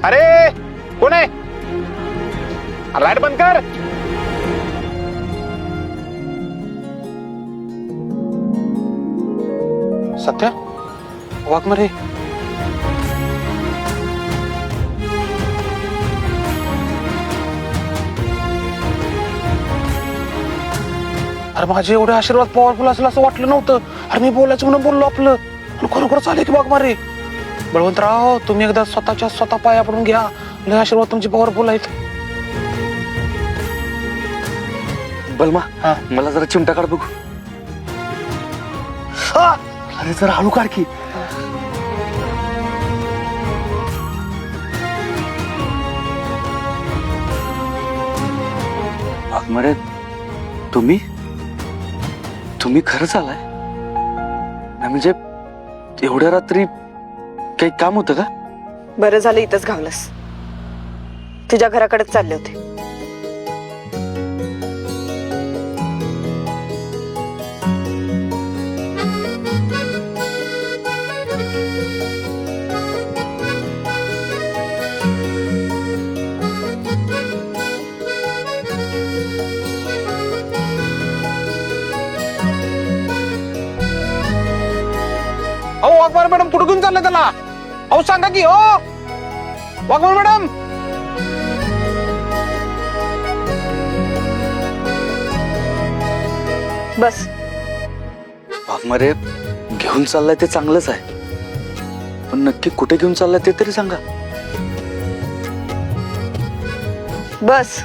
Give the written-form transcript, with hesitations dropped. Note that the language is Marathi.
अरे कोण आहे? लाईट बंद कर. सत्या वाघमारे. अरे माझे एवढे आशीर्वाद पॉवरफुल असेल असं वाटलं नव्हतं. अरे मी बोलायचं म्हणून बोललो आपलं. खरोखर चालेल की वाघमारे. बळवंतराव तुम्ही एकदा स्वतःच्या स्वतः पाया पडून घ्या. लय आशीर्वाद तुमचे पॉवरफुल आहेत. बलमा मला जरा चिमटा काढ बघू. अरे जरा हळू काढ की. वाघमारे तुम्ही तुम्ही खरंच आलाय ना? म्हणजे एवढ्या रात्री काही काम होतं का? बरं झालं इथंच घावलंस. तुझ्या घराकडेच चालले होते. अहो वाघमारे मॅडम कुठे घेऊन चाललं त्याला? अहो सांगा की. हो वाघमारे मॅडम. बस वाघमारे घेऊन चाललाय ते चांगलंच आहे, पण नक्की कुठे घेऊन चाललाय ते तरी सांगा. बस